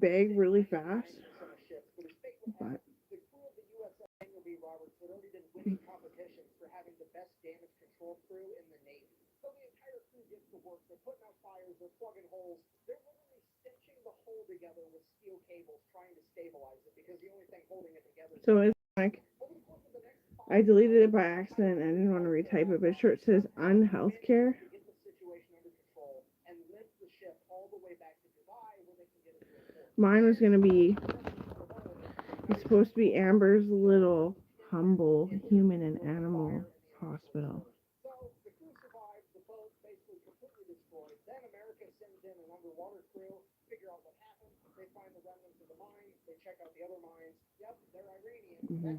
bag really fast. But so it's like I deleted it by accident. I didn't want to retype it, but sure it says unhealthcare. Mine was gonna be it's supposed to be Amber's little humble human and animal hospital. Mm-hmm.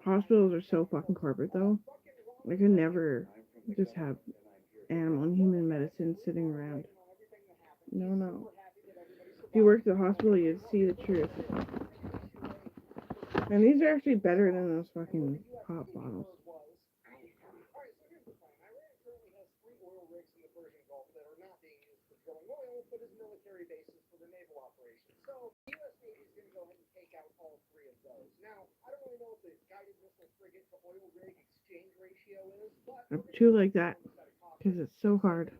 Hospitals are so fucking corporate though. I could never just have animal and human medicine sitting around. No, no. If you worked at a hospital, you'd see the truth. And these are actually better than those fucking pop bottles. I chew like that because it's so hard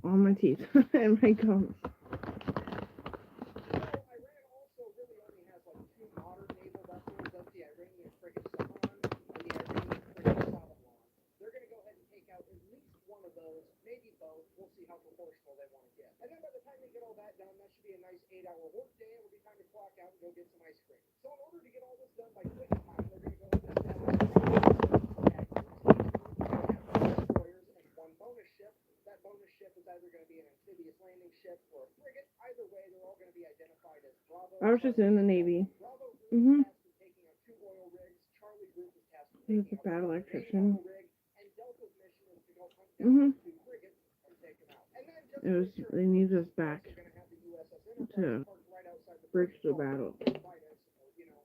on my teeth and my gums. I was just in the Navy. Mhm. He was a bad electrician. Mhm. It was. They needed us back to bridge the battle.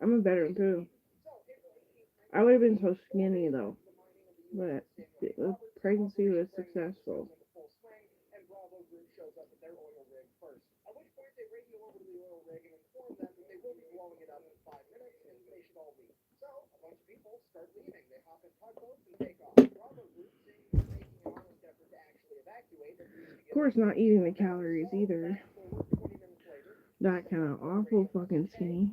I'm a veteran too. I would have been so skinny though, but the pregnancy was successful. Of course, not eating the calories either. That kind of awful fucking skinny.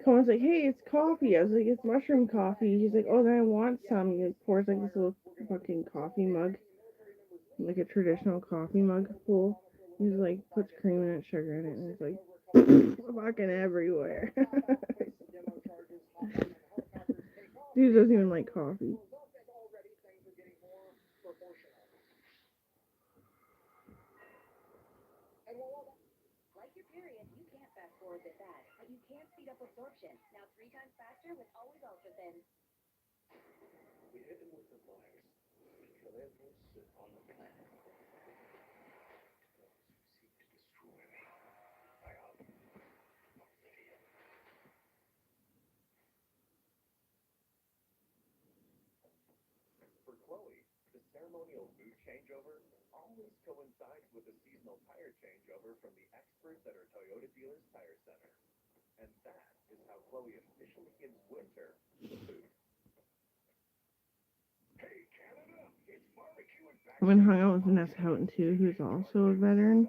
Cohen's like, hey, it's coffee. I was like, it's mushroom coffee. He's like, oh, then I want some. He like, pours like this little fucking coffee mug, like a traditional coffee mug full. He's like, puts cream in it, sugar in it, and it's like, fucking everywhere. Dude doesn't even like coffee. I went and hung out with Vanessa Houghton too, who's also a veteran.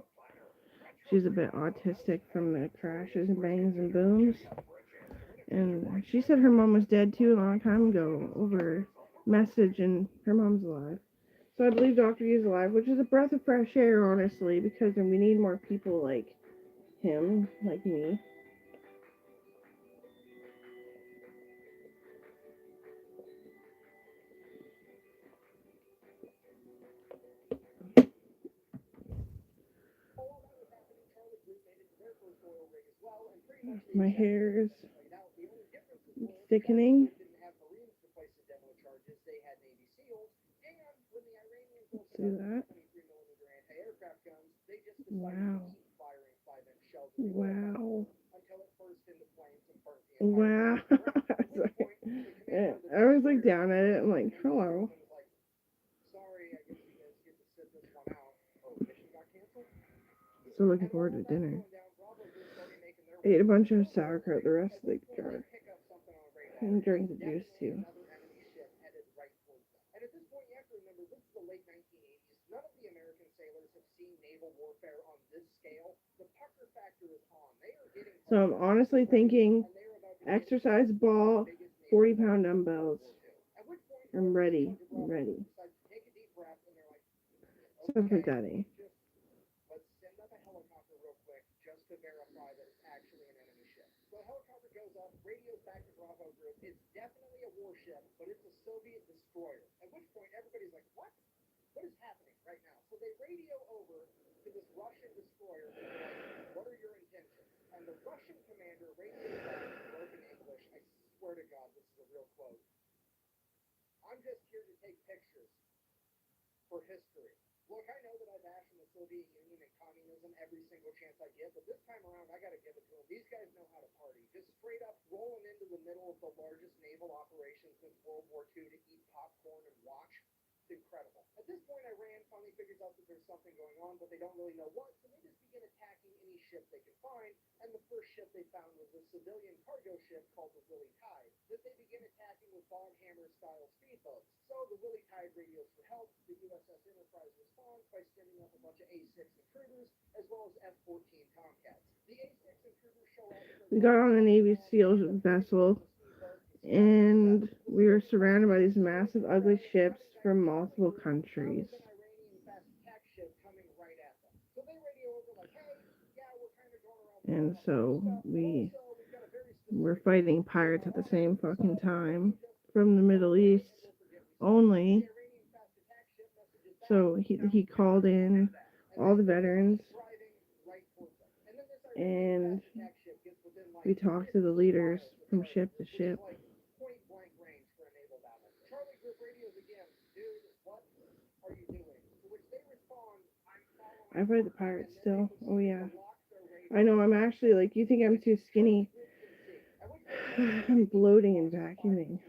She's a bit autistic from the crashes and bangs and booms. And she said her mom was dead too a long time ago over message, and her mom's alive. So I believe Dr. E is alive, which is a breath of fresh air, honestly, because we need more people like him, like me. My hair is thickening. See that? Wow. Wow. Wow. I was like down at it. I'm like, hello. So looking forward to dinner. I ate a bunch of sauerkraut the rest of the jar. And drank the juice too. So I'm honestly thinking exercise ball, 40-pound dumbbells. I'm ready. I'm ready. Stuff like that, eh? We got on the Navy SEAL vessel, and we were surrounded by these massive, ugly ships from multiple countries. And so we were fighting pirates at the same fucking time from the Middle East only. So he called in all the veterans, and we talked to the leaders from ship to ship. I fight the pirates still. Oh yeah. I know, I'm actually like, you think I'm too skinny. I'm bloating and vacuuming.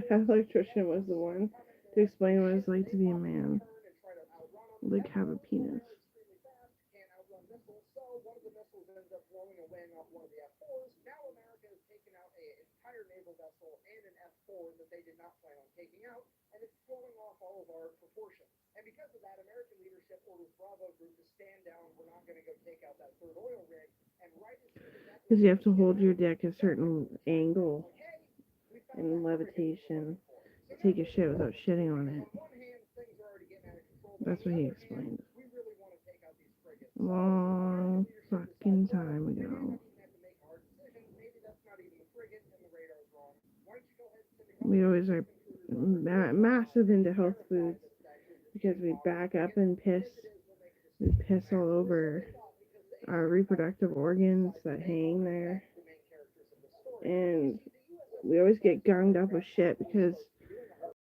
That electrician was the one to explain what it's like to be a man. Like, have a penis. Because you have to hold your dick a certain angle and levitation to take a shit without shitting on it. That's what he explained. A long fucking time ago. We always are massive into health foods because we back up and piss. We piss all over our reproductive organs that hang there. And we always get gunged up with shit because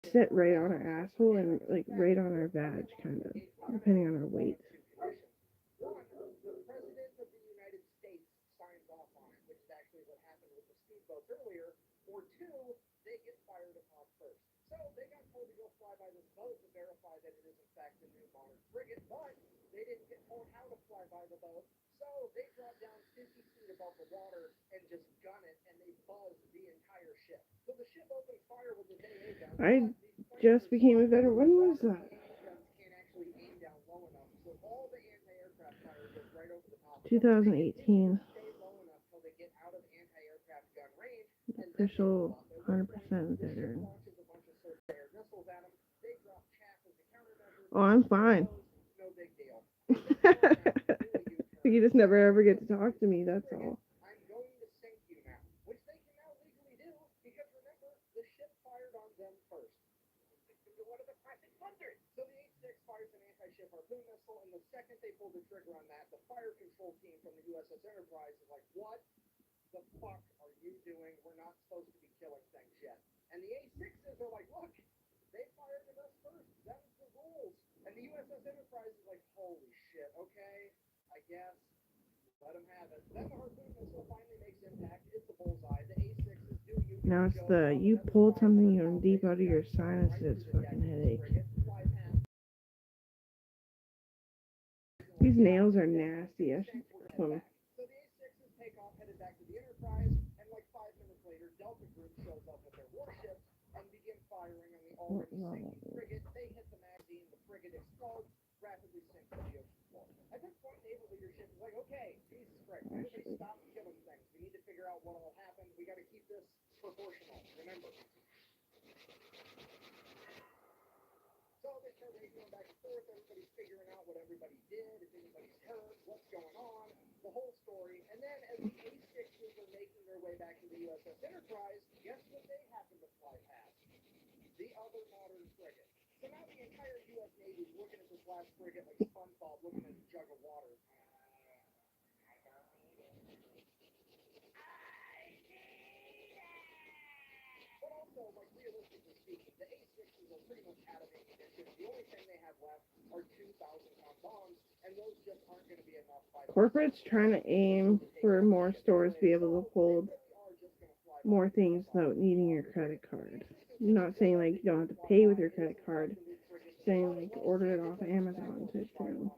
we sit right on our asshole and like right on our vag, kind of, depending on our weight. I just became a veteran. When was that? 2018. Official 100% veteran. Oh, I'm fine. You just never ever get to talk to me, that's all. Now it's the you pulled something from deep out of your sinuses fucking headache. These nails are nasty. I should flip them. Actually. Corporate's trying to aim for more stores to be able to hold more things without needing your credit card. I'm not saying like you don't have to pay with your credit card. Saying like order it off Amazon type thing.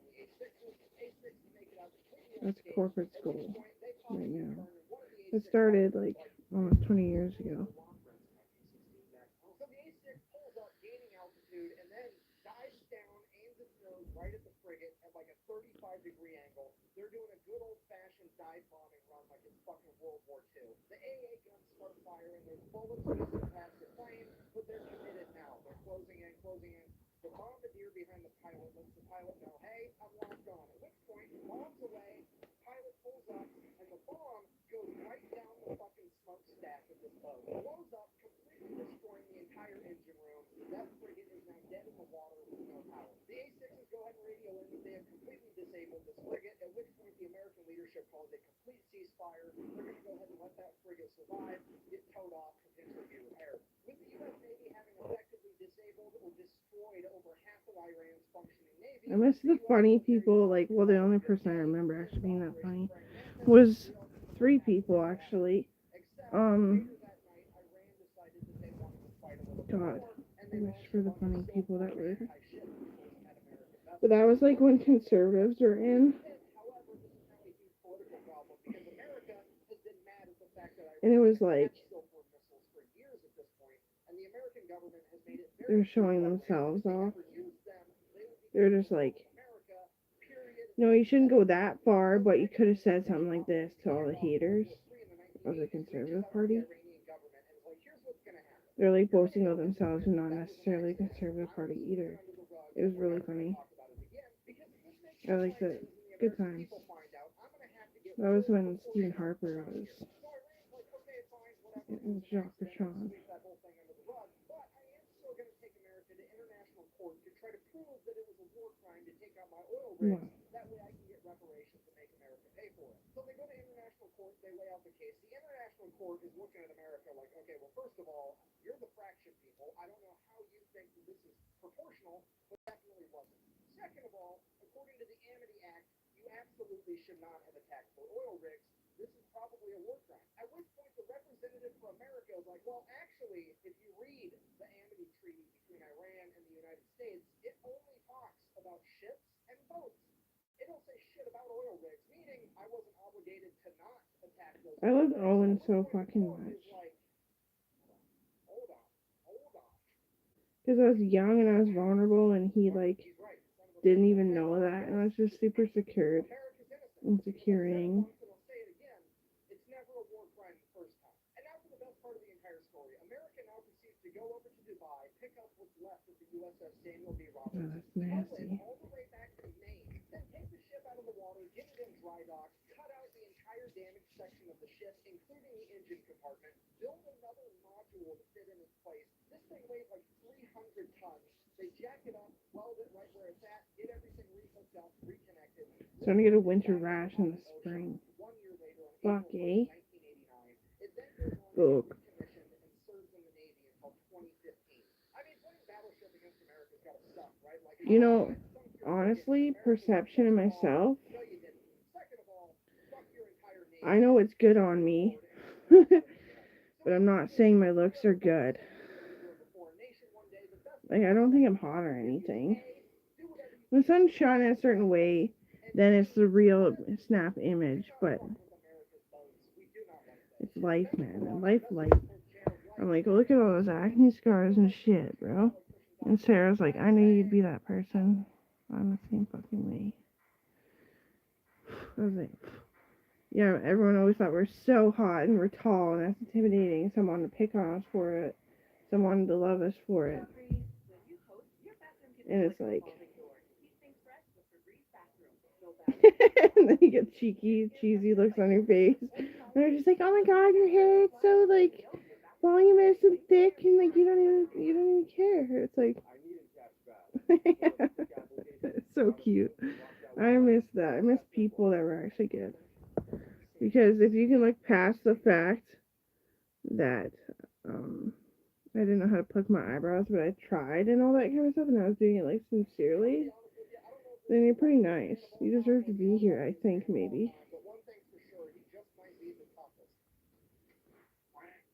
That's corporate's goal right now. It started like almost 20 years ago. I miss the funny people, like, well, the only person I remember actually being that funny was three people, actually. Um, God, I wish for the funny people that were. But that was like when conservatives were in. And it was like, they're showing themselves off. They're just like, no, you shouldn't go that far, but you could have said something like this to all the haters of the Conservative Party. They're like boasting of themselves and not necessarily Conservative Party either. It was really funny. I liked it. Good times. That was when Stephen Harper was Jacques Chirac. Yeah. I love Owen so fucking much. Because I was young and I was vulnerable, and he, like, didn't even know that, and I was just super secured and securing. Oh, that's nasty. So I'm gonna get a winter rash in the spring. Fuck, eh? Fuck. You know, honestly, perception of myself, I know it's good on me, but I'm not saying my looks are good. Like, I don't think I'm hot or anything. When the sun's shining a certain way, then it's the real snap image, but it's life, man. And life. I'm like, look at all those acne scars and shit, bro. And Sarah's like, I knew you'd be that person. I'm the same fucking way. I was like, yeah, everyone always thought we're so hot and we're tall and that's intimidating. Some wanted to pick on us for it. Some wanted to love us for it. And it's like, and then you get cheeky, cheesy looks on your face. And they're just like, oh my god, your hair, it's so, like, voluminous and thick, and, like, you don't even care. It's like, it's so cute. I miss that. I miss people that were actually good. Because if you can look past the fact that I didn't know how to pluck my eyebrows, but I tried and all that kind of stuff, and I was doing it, like, sincerely, then you're pretty nice. You deserve to be here, I think, maybe.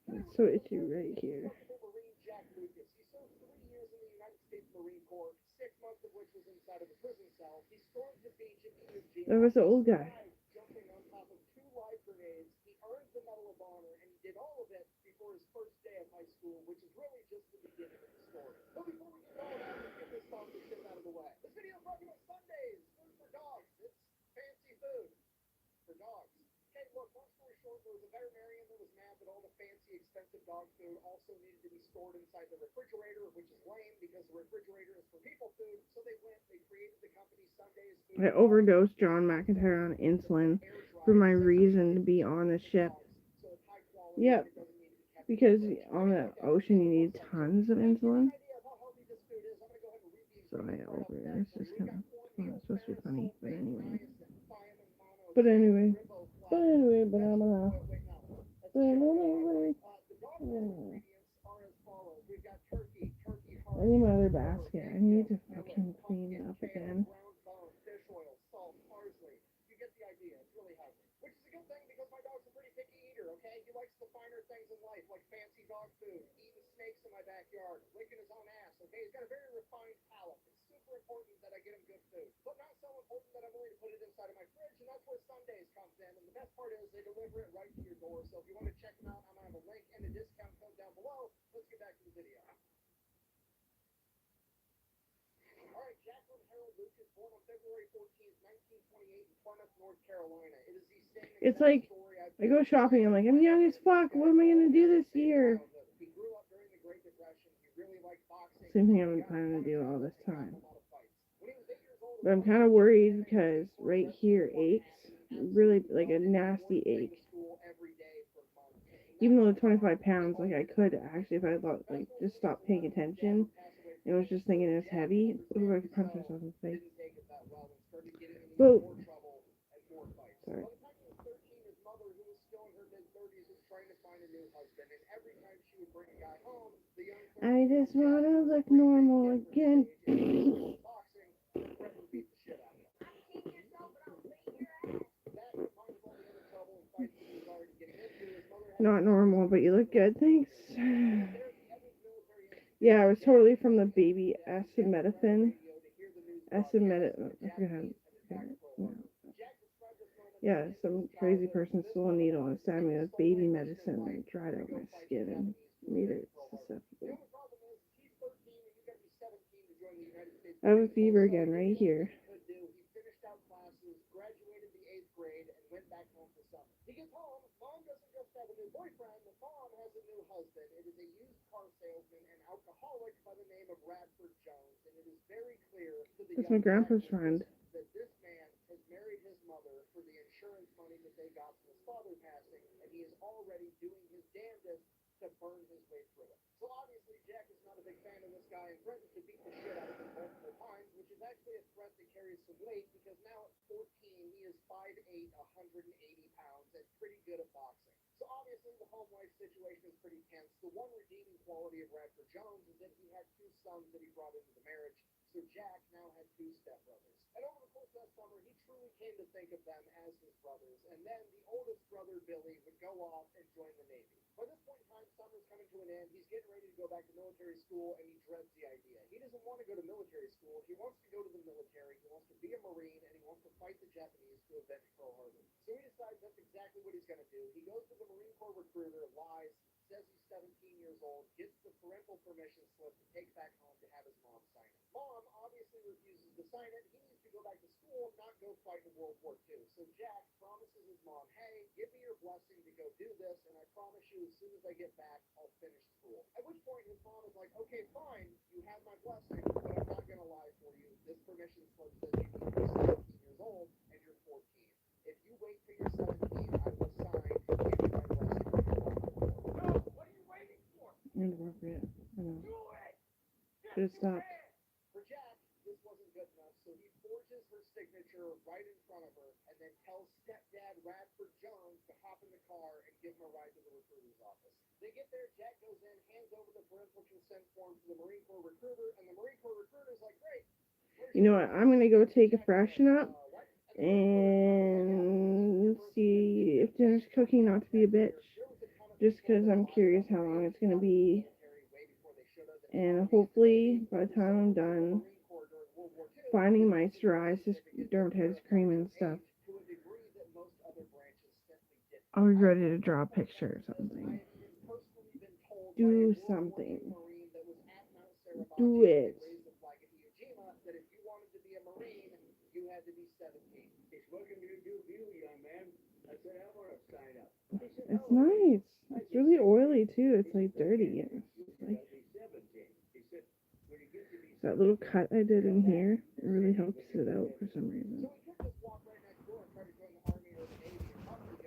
It's so itchy right here. That was the old guy. I overdosed John McIntyre on insulin for my reason to be on the ship. Yep, because on the ocean you need tons of insulin. So I over. It's just kind of, well, it's supposed to be funny, but anyway. But anyway. But anyway, but I'm gonna. But anyway. I need my other basket. I need to fucking clean it up again. It's like, I go shopping, I'm like, I'm young as fuck. What am I gonna do this year? Same thing I've been planning to do all this time. But I'm kind of worried because right here aches. Really, like a nasty ache. Even though the 25 pounds, like, I could actually, if I like, just stop paying attention and was just thinking it's heavy, ooh, I could punch myself in the face. But, sorry. I just wanna look normal again. Not normal, but you look good, thanks. Yeah, it was totally from the baby acetaminophen. Acetaminophen. I forget how. Yeah, some crazy person stole a needle and stabbed me with baby medicine and dried out my skin and made it susceptible. I have a fever again right here. That's my grandpa's friend. Inappropriate. I know. Should have stopped. You know what? I'm gonna go take a freshen up and see if dinner's cooking. Not to be a bitch, just because I'm curious how long it's gonna be, and hopefully by the time I'm done finding my psoriasis dermatitis cream and stuff, I'll be ready to draw a picture or something. Do something. Do it. It's nice. It's really oily too. It's like dirty. It's like that little cut I did in here. It really helps it out for some reason.